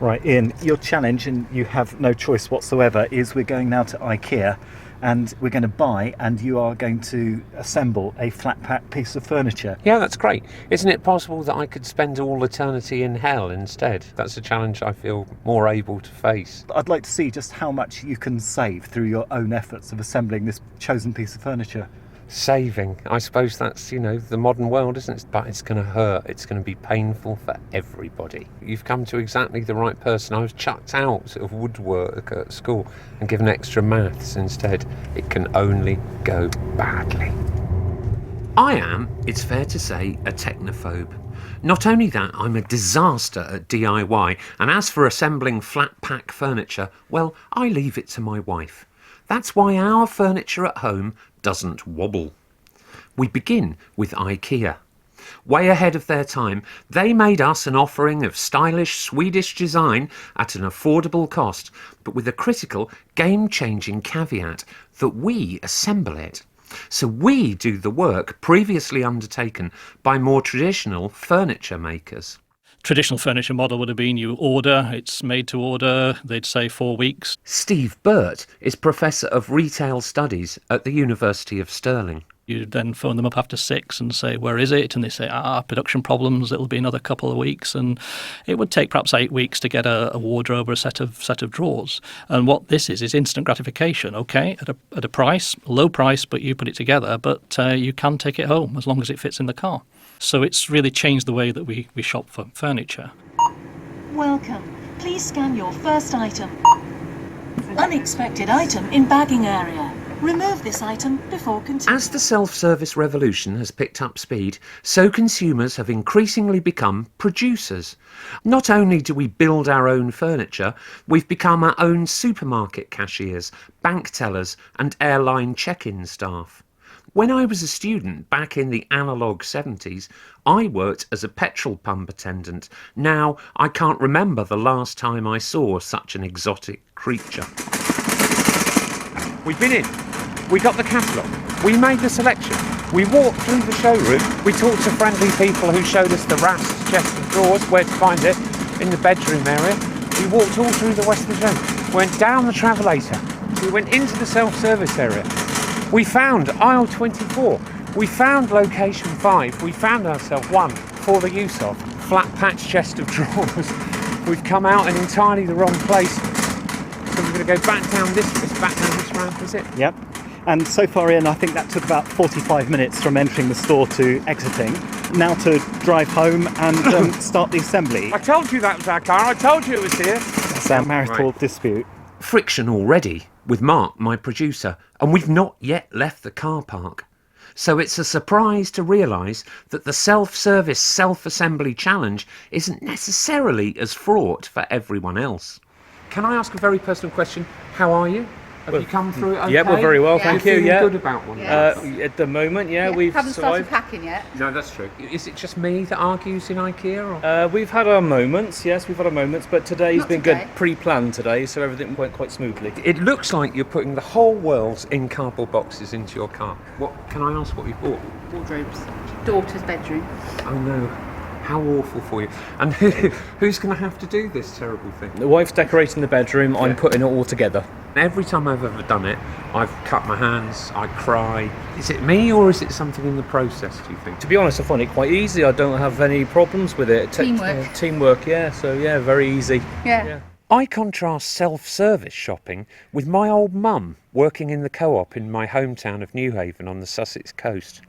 Right, Ian, your challenge, and you have no choice whatsoever, is we're going now to IKEA and we're going to buy, and you are going to assemble a Flatpack piece of furniture. Yeah, that's great. Isn't it possible that I could spend all eternity in hell instead? That's a challenge I feel more able to face. I'd like to see just how much you can save through your own efforts of assembling this chosen piece of furniture. Saving, I suppose that's, the modern world, isn't it? But it's going to hurt. It's going to be painful for everybody. You've come to exactly the right person. I was chucked out of woodwork at school and given extra maths instead. It can only go badly. I am, it's fair to say, a technophobe. Not only that, I'm a disaster at DIY, and as for assembling flat-pack furniture, well, I leave it to my wife. That's why our furniture at home doesn't wobble. We begin with IKEA. Way ahead of their time, they made us an offering of stylish Swedish design at an affordable cost, but with a critical, game-changing caveat that we assemble it. So we do the work previously undertaken by more traditional furniture makers. Traditional furniture model would have been you order, it's made to order, they'd say 4 weeks. Steve Burt is Professor of Retail Studies at the University of Stirling. You then phone them up after 6 and say, where is it? And they say, production problems, it'll be another couple of weeks. And it would take perhaps 8 weeks to get a wardrobe or a set of drawers. And what this is instant gratification, okay, at a price, low price, but you put it together, but you can take it home as long as it fits in the car. So it's really changed the way that we shop for furniture. Welcome. Please scan your first item. Unexpected item in bagging area. Remove this item before continuing. As the self-service revolution has picked up speed, so consumers have increasingly become producers. Not only do we build our own furniture, we've become our own supermarket cashiers, bank tellers and airline check-in staff. When I was a student back in the analogue 70s, I worked as a petrol pump attendant. Now, I can't remember the last time I saw such an exotic creature. We've been in. We got the catalogue. We made the selection. We walked through the showroom. We talked to friendly people who showed us the wrestles, chest of drawers, where to find it, in the bedroom area. We walked all through the west of the showroom. Went down the travelator. We went into the self-service area. We found aisle 24. We found location 5. We found ourselves one for the use of. Flat patch chest of drawers. We've come out in entirely the wrong place. So we're going to go back down this ramp, is it? Yep. And so far in, I think that took about 45 minutes from entering the store to exiting. Now to drive home and start the assembly. I told you that was our car. I told you it was here. That's our marital dispute. Friction already with Mark, my producer, and we've not yet left the car park. So it's a surprise to realise that the self-service self-assembly challenge isn't necessarily as fraught for everyone else. Can I ask a very personal question? How are you? Have you come through it okay? Yeah, we're very well, thank you. Feeling Yeah, good about one. at the moment, we've haven't started survived. packing yet. No, that's true. Is it just me that argues in IKEA? Or? We've had our moments, yes, we've had our moments, but today's Not been today. good, pre-planned today, so everything went quite smoothly. It looks like you're putting the whole world's in cardboard boxes into your car. What? Can I ask what you bought? Wardrobes. Daughter's bedroom. Oh no. How awful for you. And who's going to have to do this terrible thing? The wife's decorating the bedroom, I'm putting it all together. Every time I've ever done it, I've cut my hands, I cry. Is it me or is it something in the process, do you think? To be honest, I find it quite easy, I don't have any problems with it. Teamwork. Teamwork, yeah, so yeah, very easy. Yeah. I contrast self-service shopping with my old mum working in the co-op in my hometown of Newhaven on the Sussex coast.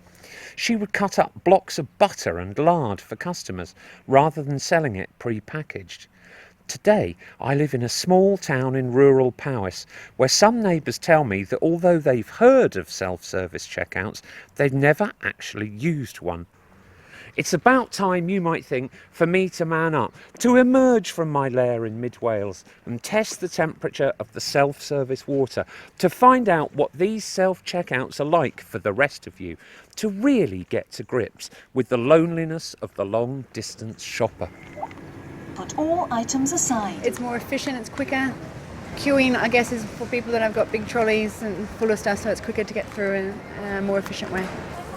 She would cut up blocks of butter and lard for customers rather than selling it pre-packaged. Today, I live in a small town in rural Powys where some neighbours tell me that although they've heard of self-service checkouts, they've never actually used one. It's about time, you might think, for me to man up, to emerge from my lair in mid-Wales and test the temperature of the self-service water, to find out what these self-checkouts are like for the rest of you, to really get to grips with the loneliness of the long-distance shopper. Put all items aside. It's more efficient, it's quicker. Queuing, I guess, is for people that have got big trolleys and full of stuff, so it's quicker to get through in a more efficient way.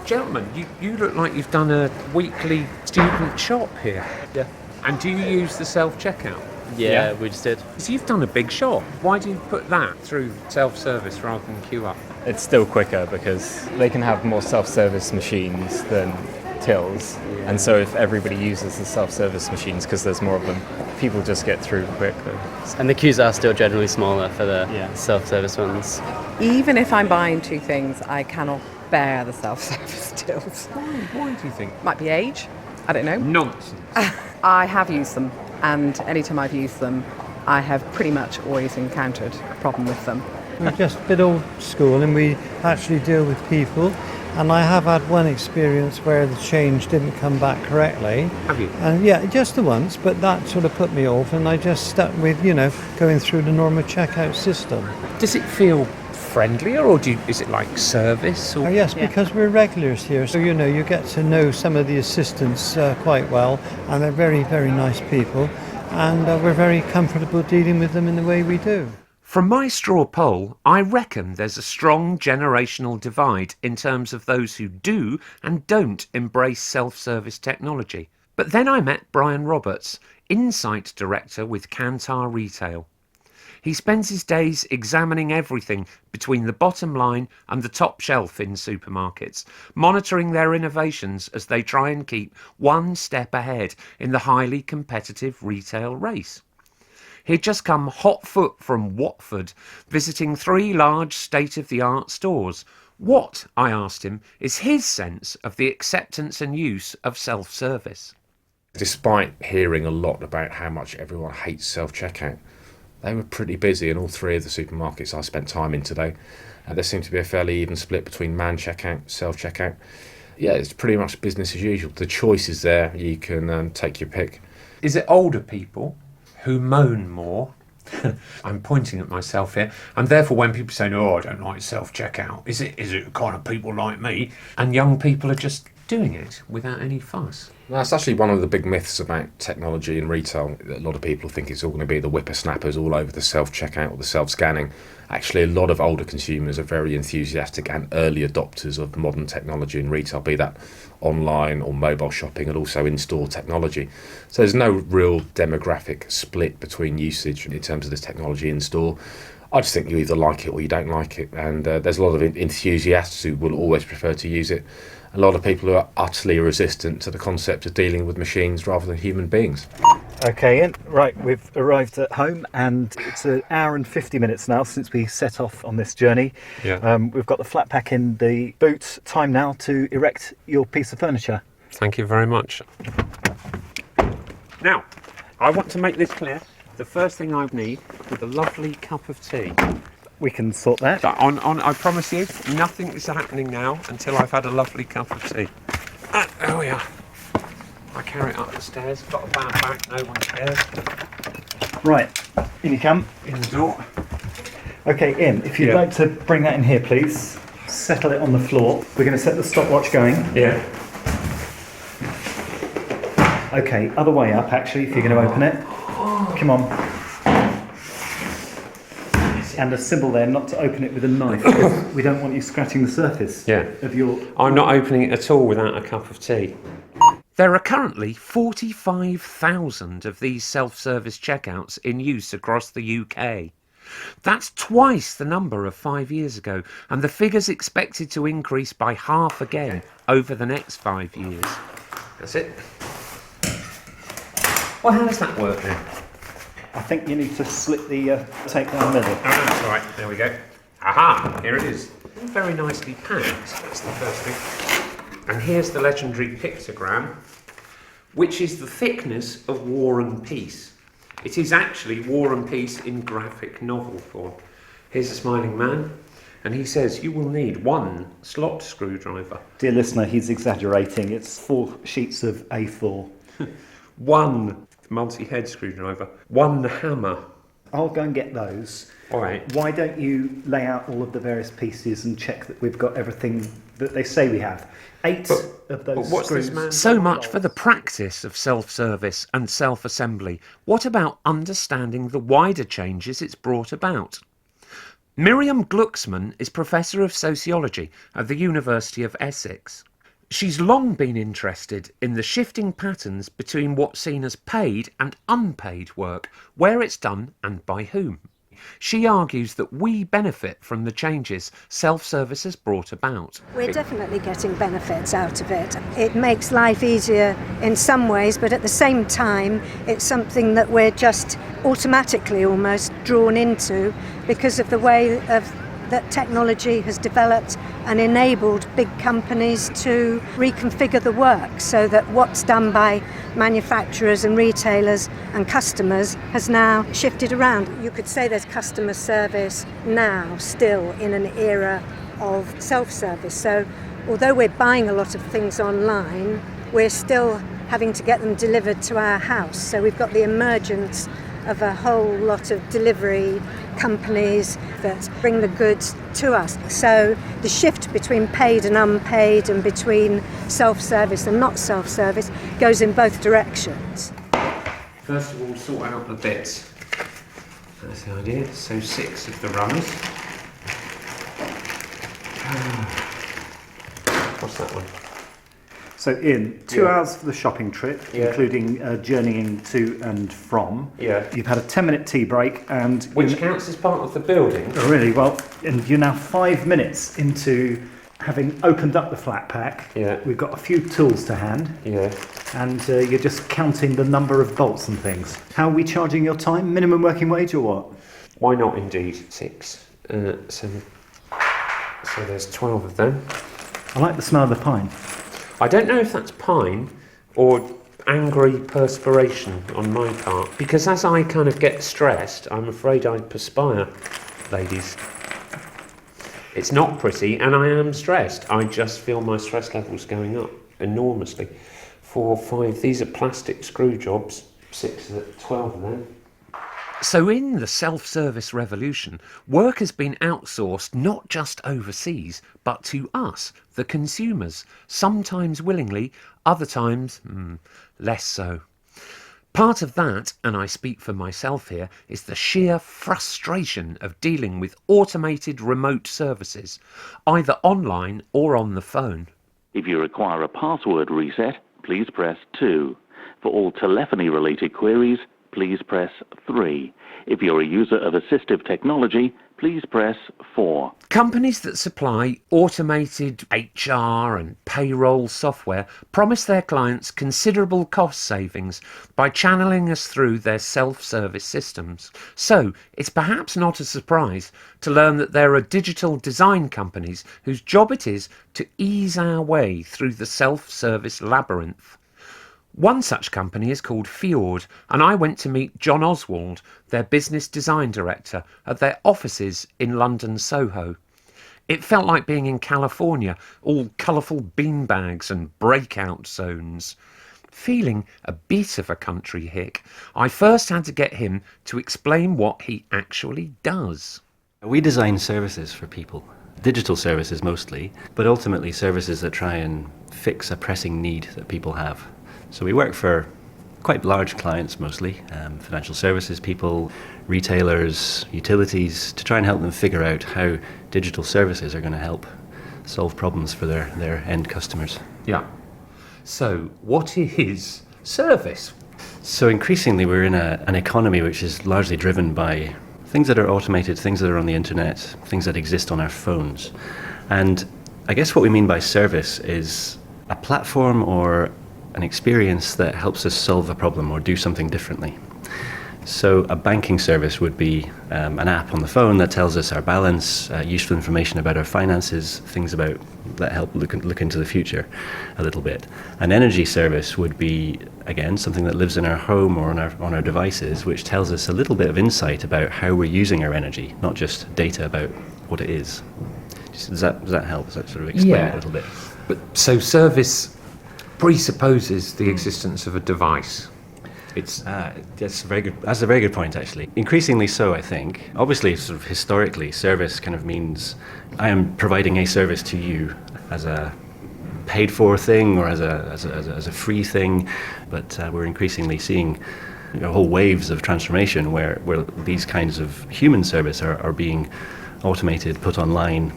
Gentlemen, you look like you've done a weekly student shop here. Yeah. And do you use the self-checkout? Yeah, we just did. So you've done a big shop. Why do you put that through self-service rather than queue up? It's still quicker because they can have more self-service machines than tills, and so if everybody uses the self-service machines because there's more of them, people just get through quicker. And the queues are still generally smaller for the self-service ones. Even if I'm buying two things, I cannot bear the self-service tills. Why do you think? Might be age, I don't know. Nonsense. I have used them, and anytime I've used them, I have pretty much always encountered a problem with them. We're just a bit old school and we actually deal with people, and I have had one experience where the change didn't come back correctly. Have you? And yeah, just the once, but that sort of put me off, and I just stuck with, going through the normal checkout system. Does it feel friendlier, or is it like service? Or? Oh, yes, because we're regulars here, so you get to know some of the assistants quite well, and they're very, very nice people, and we're very comfortable dealing with them in the way we do. From my straw poll, I reckon there's a strong generational divide in terms of those who do and don't embrace self-service technology. But then I met Brian Roberts, Insight Director with Kantar Retail. He spends his days examining everything between the bottom line and the top shelf in supermarkets, monitoring their innovations as they try and keep one step ahead in the highly competitive retail race. He'd just come hot foot from Watford, visiting 3 large state-of-the-art stores. What, I asked him, is his sense of the acceptance and use of self-service? Despite hearing a lot about how much everyone hates self-checkout, they were pretty busy in all 3 of the supermarkets I spent time in today. There seemed to be a fairly even split between man checkout, self-checkout. Yeah, it's pretty much business as usual. The choice is there, you can take your pick. Is it older people who moan more? I'm pointing at myself here, and therefore when people say, "Oh, I don't like self-checkout," is it kind of people like me? And young people are just doing it without any fuss. That's actually one of the big myths about technology and retail. A lot of people think it's all going to be the whippersnappers all over the self-checkout or the self-scanning. Actually, a lot of older consumers are very enthusiastic and early adopters of modern technology in retail, be that online or mobile shopping and also in-store technology. So there's no real demographic split between usage in terms of this technology in-store. I just think you either like it or you don't like it, and there's a lot of enthusiasts who will always prefer to use it. A lot of people who are utterly resistant to the concept of dealing with machines rather than human beings. Okay, Ian. Right, we've arrived at home, and it's an hour and 50 minutes now since we set off on this journey. Yeah. We've got the Flatpack in the boot. Time now to erect your piece of furniture. Thank you very much. Now, I want to make this clear. The first thing I need is a lovely cup of tea. We can sort that. So I promise you, nothing is happening now until I've had a lovely cup of tea. There we are. I carry it up the stairs. Got a bad back, no one cares. Right, in you come. In the door. Okay, Ian, if you'd like to bring that in here, please. Settle it on the floor. We're going to set the stopwatch going. Yeah. Okay, other way up, actually, if you're going to open it. Come on. And a symbol there not to open it with a knife, because we don't want you scratching the surface of your... I'm not opening it at all without a cup of tea. There are currently 45,000 of these self-service checkouts in use across the UK. That's twice the number of 5 years ago, and the figure's expected to increase by half again over the next 5 years. That's it. Well, how does that work then? I think you need to slip the tape down the middle. Oh, that's right. There we go. Aha! Here it is. Very nicely packed. That's the first thing. And here's the legendary pictogram, which is the thickness of War and Peace. It is actually War and Peace in graphic novel form. Here's a smiling man, and he says you will need 1 slot screwdriver. Dear listener, he's exaggerating. It's 4 sheets of A4. 1 multi-head screwdriver, 1 hammer. I'll go and get those. All right. Why don't you lay out all of the various pieces and check that we've got everything that they say we have? 8 of those But what's screws. this man? So much for the practice of self-service and self-assembly. What about understanding the wider changes it's brought about? Miriam Glucksmann is Professor of Sociology at the University of Essex. She's long been interested in the shifting patterns between what's seen as paid and unpaid work, where it's done and by whom. She argues that we benefit from the changes self-service has brought about. We're definitely getting benefits out of it. It makes life easier in some ways, but at the same time, it's something that we're just automatically almost drawn into because of the way that technology has developed and enabled big companies to reconfigure the work so that what's done by manufacturers and retailers and customers has now shifted around. You could say there's customer service now still in an era of self-service. So although we're buying a lot of things online, we're still having to get them delivered to our house. So we've got the emergence of a whole lot of delivery companies that bring the goods to us. So the shift between paid and unpaid and between self-service and not self-service goes in both directions. First of all, sort out the bits. That's the idea. So 6 of the runners. What's that one? So Ian, 2 hours for the shopping trip, including journeying to and from. Yeah. You've had a 10-minute tea break and... Which counts as part of the building. Oh, really? Well, and you're now 5 minutes into having opened up the Flatpack. Yeah. We've got a few tools to hand. Yeah. And you're just counting the number of bolts and things. How are we charging your time? Minimum working wage or what? Why not indeed? 6. So there's 12 of them. I like the smell of the pine. I don't know if that's pine or angry perspiration on my part, because as I kind of get stressed, I'm afraid I perspire, ladies. It's not pretty, and I am stressed. I just feel my stress levels going up enormously. 4, 5, these are plastic screw jobs, 6, 12 of them. So in the self-service revolution, work has been outsourced not just overseas, but to us, the consumers, sometimes willingly, other times less so. Part of that, and I speak for myself here, is the sheer frustration of dealing with automated remote services, either online or on the phone. If you require a password reset, please press 2. For all telephony-related queries, please press 3. If you're a user of assistive technology, please press 4. Companies that supply automated HR and payroll software promise their clients considerable cost savings by channeling us through their self-service systems. So it's perhaps not a surprise to learn that there are digital design companies whose job it is to ease our way through the self-service labyrinth. One such company is called Fjord, and I went to meet John Oswald, their business design director, at their offices in London Soho. It felt like being in California, all colourful beanbags and breakout zones. Feeling a bit of a country hick, I first had to get him to explain what he actually does. We design services for people, digital services mostly, but ultimately services that try and fix a pressing need that people have. So we work for quite large clients mostly, financial services people, retailers, utilities, to try and help them figure out how digital services are going to help solve problems for their end customers. Yeah. So what is service? So increasingly we're in an economy which is largely driven by things that are automated, things that are on the internet, things that exist on our phones. And I guess what we mean by service is a platform or an experience that helps us solve a problem or do something differently. So a banking service would be an app on the phone that tells us our balance, useful information about our finances, things about that help look into the future a little bit. An energy service would be, again, something that lives in our home or on our devices, which tells us a little bit of insight about how we're using our energy, not just data about what it is. Does that help? Does that sort of explain it a little bit? But so service presupposes the existence of a device. That's a very good point, actually. Increasingly so, I think. Obviously, sort of historically, service kind of means I am providing a service to you as a paid-for thing or as a free thing. But we're increasingly seeing whole waves of transformation where these kinds of human service are being automated, put online,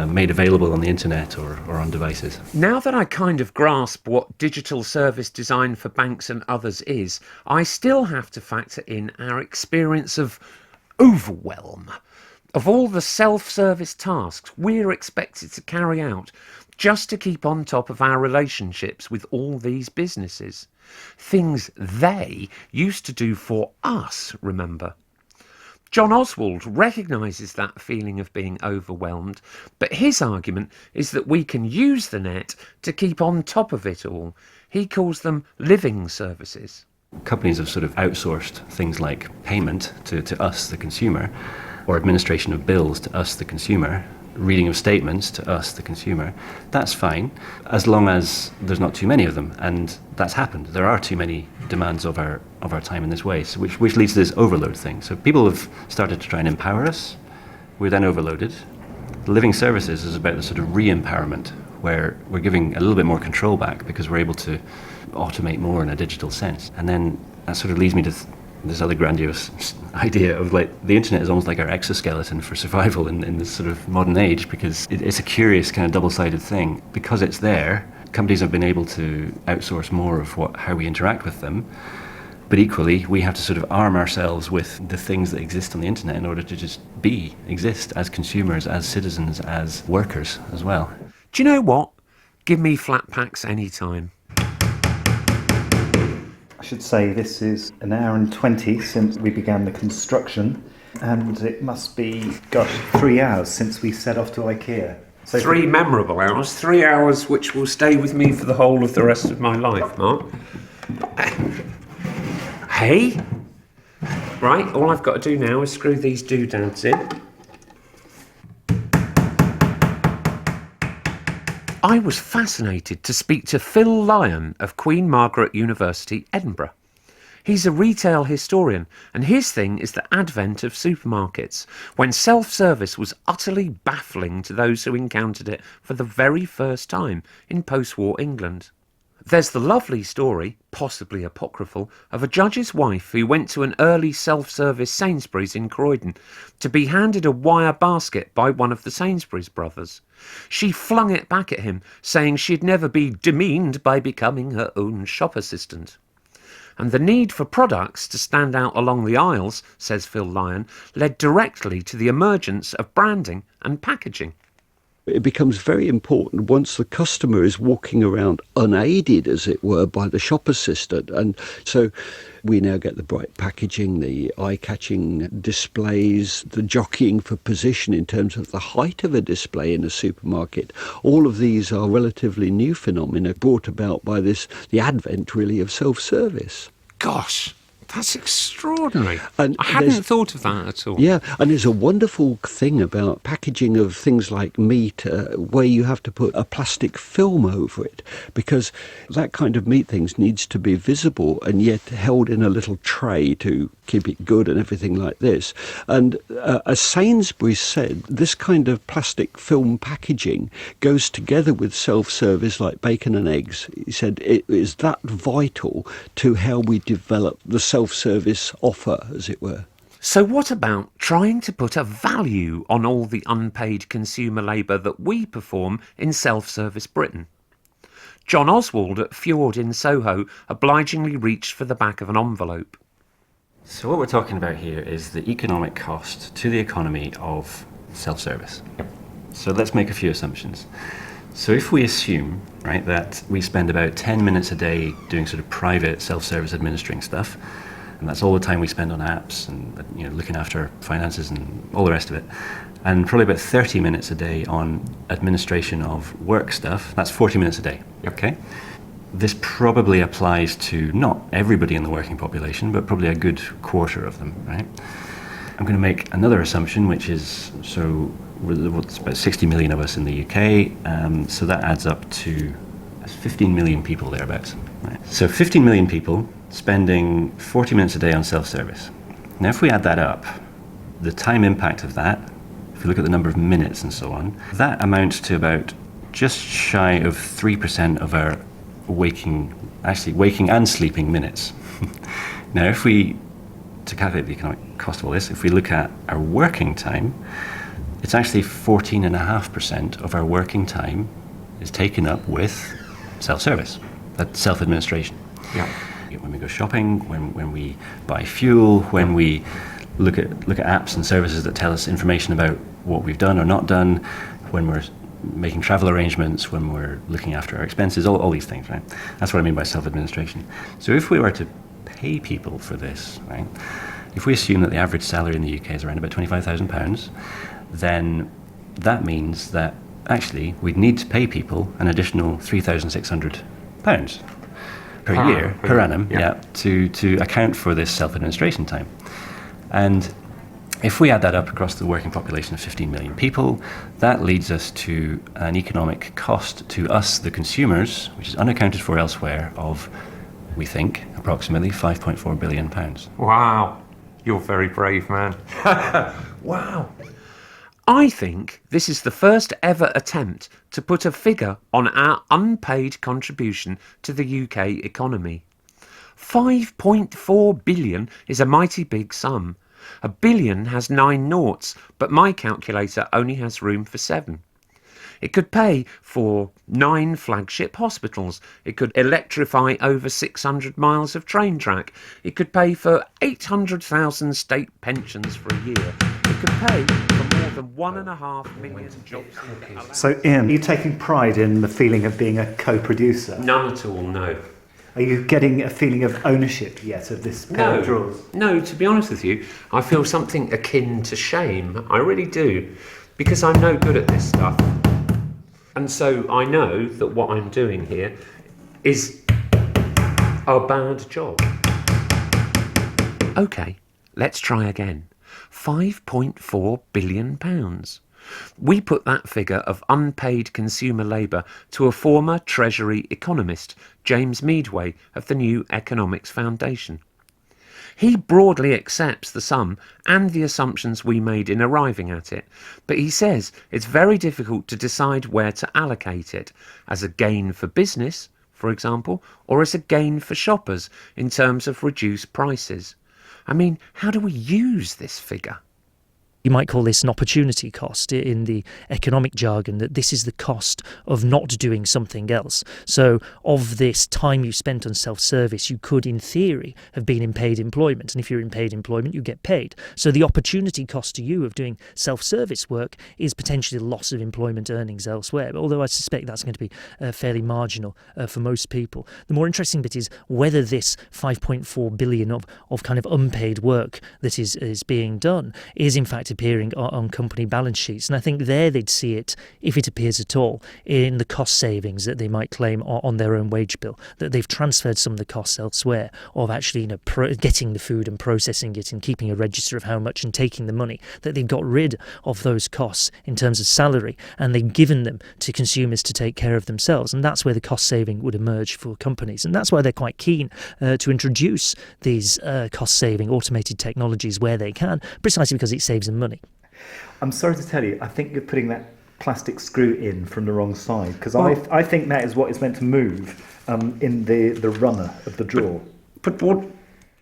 made available on the internet or on devices. Now that I kind of grasp what digital service design for banks and others is, I still have to factor in our experience of overwhelm. Of all the self-service tasks we're expected to carry out just to keep on top of our relationships with all these businesses. Things they used to do for us, remember. John Oswald recognises that feeling of being overwhelmed, but his argument is that we can use the net to keep on top of it all. He calls them living services. Companies have sort of outsourced things like payment to us, the consumer, or administration of bills to us, the consumer, reading of statements to us, the consumer. That's fine, as long as there's not too many of them, and that's happened. There are too many demands of our time in this way, so which leads to this overload thing. So people have started to try and empower us. We're then overloaded. The living services is about the sort of re-empowerment, where we're giving a little bit more control back because we're able to automate more in a digital sense. And then that sort of leads me to this other grandiose idea of like the internet is almost like our exoskeleton for survival in this sort of modern age, because it's a curious kind of double-sided thing. Because it's there, companies have been able to outsource more of how we interact with them, but equally we have to sort of arm ourselves with the things that exist on the internet in order to just exist as consumers, as citizens, as workers as well. Do you know what? Give me Flatpacks anytime. I should say this is an hour and 20 since we began the construction, and it must be, 3 hours since we set off to IKEA. So 3 memorable hours, 3 hours which will stay with me for the whole of the rest of my life, Mark. Hey? Right, all I've got to do now is screw these doodads in. I was fascinated to speak to Phil Lyon of Queen Margaret University, Edinburgh. He's a retail historian, and his thing is the advent of supermarkets, when self-service was utterly baffling to those who encountered it for the very first time in post-war England. There's the lovely story, possibly apocryphal, of a judge's wife who went to an early self-service Sainsbury's in Croydon to be handed a wire basket by one of the Sainsbury's brothers. She flung it back at him, saying she'd never be demeaned by becoming her own shop assistant. And the need for products to stand out along the aisles, says Phil Lyon, led directly to the emergence of branding and packaging. It becomes very important once the customer is walking around unaided, as it were, by the shop assistant. And so we now get the bright packaging, the eye-catching displays, the jockeying for position in terms of the height of a display in a supermarket. All of these are relatively new phenomena brought about by the advent, really, of self-service. Gosh! That's extraordinary. And I hadn't thought of that at all. Yeah, and there's a wonderful thing about packaging of things like meat where you have to put a plastic film over it, because that kind of meat things needs to be visible and yet held in a little tray to keep it good and everything like this. And as Sainsbury's said, this kind of plastic film packaging goes together with self-service like bacon and eggs. He said it is that vital to how we develop the self-service offer, as it were. So what about trying to put a value on all the unpaid consumer labour that we perform in self-service Britain? John Oswald at Fjord in Soho obligingly reached for the back of an envelope. So what we're talking about here is the economic cost to the economy of self-service. So let's make a few assumptions. So if we assume, right, that we spend about 10 minutes a day doing sort of private self-service administering stuff, and that's all the time we spend on apps and looking after finances and all the rest of it, and probably about 30 minutes a day on administration of work stuff, that's 40 minutes a day, okay? This probably applies to not everybody in the working population, but probably a good quarter of them, right? I'm going to make another assumption, which is, it's about 60 million of us in the UK, so that adds up to 15 million people thereabouts. Right? So 15 million people spending 40 minutes a day on self-service. Now if we add that up, the time impact of that, if we look at the number of minutes and so on, that amounts to about just shy of 3% of our waking and sleeping minutes. Now to calculate the economic cost of all this, if we look at our working time, it's actually 14.5% of our working time is taken up with self-service, that's self-administration. Yeah. When we go shopping, when we buy fuel, when we look at apps and services that tell us information about what we've done or not done, when we're making travel arrangements, when we're looking after our expenses, all these things, right? That's what I mean by self-administration. So if we were to pay people for this, right, if we assume that the average salary in the UK is around about £25,000, then that means that actually we'd need to pay people an additional £3,600 per year, per annum, to account for this self-administration time. And if we add that up across the working population of 15 million people, that leads us to an economic cost to us, the consumers, which is unaccounted for elsewhere, of, we think, approximately £5.4 billion. Wow, you're very brave, man. Wow. I think this is the first ever attempt to put a figure on our unpaid contribution to the UK economy. 5.4 billion is a mighty big sum. A billion has 9 noughts, but my calculator only has room for 7. It could pay for 9 flagship hospitals. It could electrify over 600 miles of train track. It could pay for 800,000 state pensions for a year. It could pay for more than 1.5 million jobs. So, Ian, are you taking pride in the feeling of being a co-producer? None at all, no. Are you getting a feeling of ownership yet of this pair of drawers? No, to be honest with you, I feel something akin to shame. I really do. Because I'm no good at this stuff. And so I know that what I'm doing here is a bad job. OK, let's try again. £5.4 billion. We put that figure of unpaid consumer labour to a former Treasury economist, James Meadway, of the New Economics Foundation. He broadly accepts the sum and the assumptions we made in arriving at it, but he says it's very difficult to decide where to allocate it, as a gain for business, for example, or as a gain for shoppers in terms of reduced prices. I mean, how do we use this figure? You might call this an opportunity cost in the economic jargon, that this is the cost of not doing something else. So of this time you spent on self-service, you could, in theory, have been in paid employment. And if you're in paid employment, you get paid. So the opportunity cost to you of doing self-service work is potentially the loss of employment earnings elsewhere. But although I suspect that's going to be fairly marginal for most people. The more interesting bit is whether this 5.4 billion of kind of unpaid work that is being done is in fact appearing on company balance sheets. And I think there they'd see it, if it appears at all, in the cost savings that they might claim on their own wage bill, that they've transferred some of the costs elsewhere of actually getting the food and processing it and keeping a register of how much and taking the money, that they've got rid of those costs in terms of salary and they've given them to consumers to take care of themselves. And that's where the cost saving would emerge for companies. And that's why they're quite keen to introduce these cost saving automated technologies where they can, precisely because it saves them money. I'm sorry to tell you, I think you're putting that plastic screw in from the wrong side, because I think that is what is meant to move in the runner of the drawer. But what?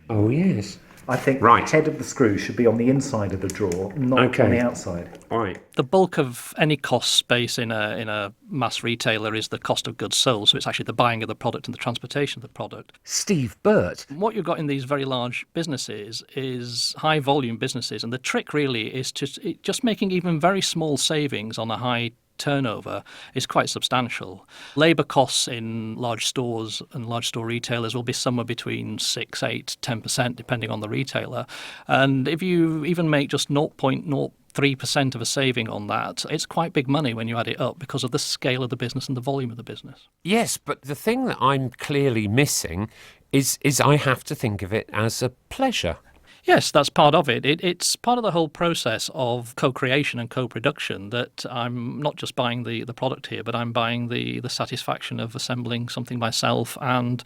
Oh, yes. I think the head of the screw should be on the inside of the drawer, not on the outside. Right. The bulk of any cost base in a mass retailer is the cost of goods sold, so it's actually the buying of the product and the transportation of the product. Steve Burt. What you've got in these very large businesses is high volume businesses, and the trick really is just making even very small savings on a high turnover is quite substantial. Labour costs in large stores and large store retailers will be somewhere between 6, 8, 10% depending on the retailer. And if you even make just 0.03% of a saving on that, it's quite big money when you add it up because of the scale of the business and the volume of the business. Yes, but the thing that I'm clearly missing is I have to think of it as a pleasure. Yes, that's part of it. It's part of the whole process of co-creation and co-production, that I'm not just buying the product here, but I'm buying the satisfaction of assembling something myself and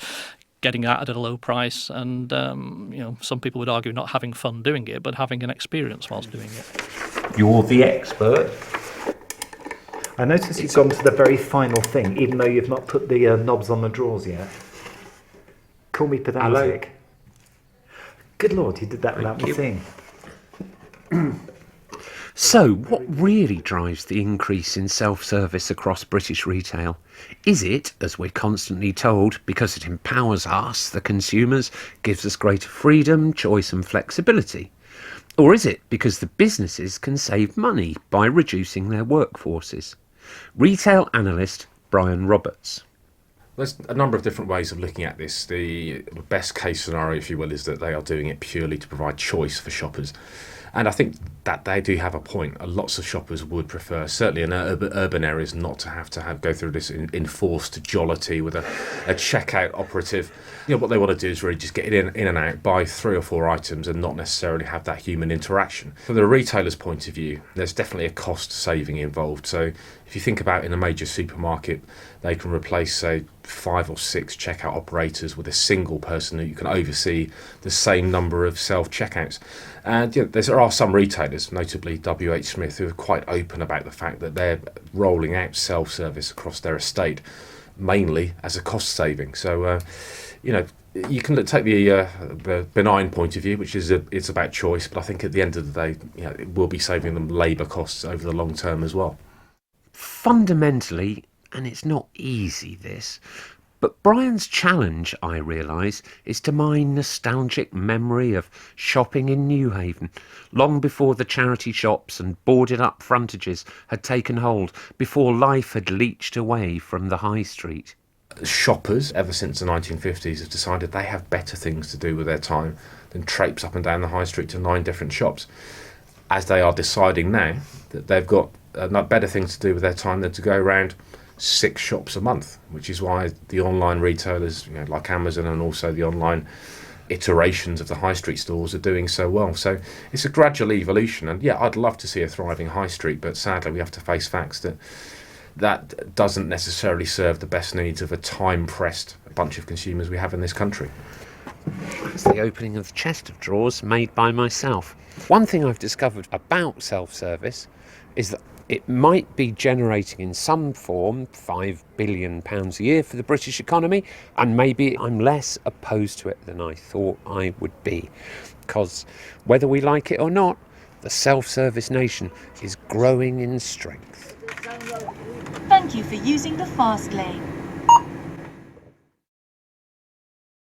getting that at a low price. And, some people would argue not having fun doing it, but having an experience whilst doing it. You're the expert. I notice you've gone to the very final thing, even though you've not put the knobs on the drawers yet. Call me pedantic. Hello. Good Lord, you did that without me seeing. So, what really drives the increase in self-service across British retail? Is it, as we're constantly told, because it empowers us, the consumers, gives us greater freedom, choice and flexibility? Or is it because the businesses can save money by reducing their workforces? Retail analyst Brian Roberts. There's a number of different ways of looking at this. The best case scenario, if you will, is that they are doing it purely to provide choice for shoppers. And I think that they do have a point. Lots of shoppers would prefer, certainly in urban areas, not to have go through this enforced jollity with a checkout operative. What they want to do is really just get in and out, buy 3 or 4 items and not necessarily have that human interaction. From the retailer's point of view, there's definitely a cost saving involved. So if you think about in a major supermarket, they can replace, say, 5 or 6 checkout operators with a single person who can oversee the same number of self-checkouts. And there are some retailers, notably WH Smith, who are quite open about the fact that they're rolling out self-service across their estate, mainly as a cost saving. So, you can take the benign point of view, which is it's about choice, but I think at the end of the day, it will be saving them labour costs over the long term as well. Fundamentally, and it's not easy this, but Brian's challenge, I realise, is to my nostalgic memory of shopping in Newhaven, long before the charity shops and boarded up frontages had taken hold, before life had leached away from the high street. Shoppers, ever since the 1950s, have decided they have better things to do with their time than traipse up and down the high street to 9 different shops, as they are deciding now that they've got better things to do with their time than to go around 6 shops a month, which is why the online retailers, like Amazon, and also the online iterations of the high street stores are doing so well. So it's a gradual evolution, and I'd love to see a thriving high street, but sadly we have to face facts that doesn't necessarily serve the best needs of a time-pressed bunch of consumers we have in this country. It's the opening of the chest of drawers made by myself. One thing I've discovered about self-service is that it might be generating in some form £5 billion a year for the British economy, and maybe I'm less opposed to it than I thought I would be, because whether we like it or not, the self-service nation is growing in strength. Thank you for using the fast lane.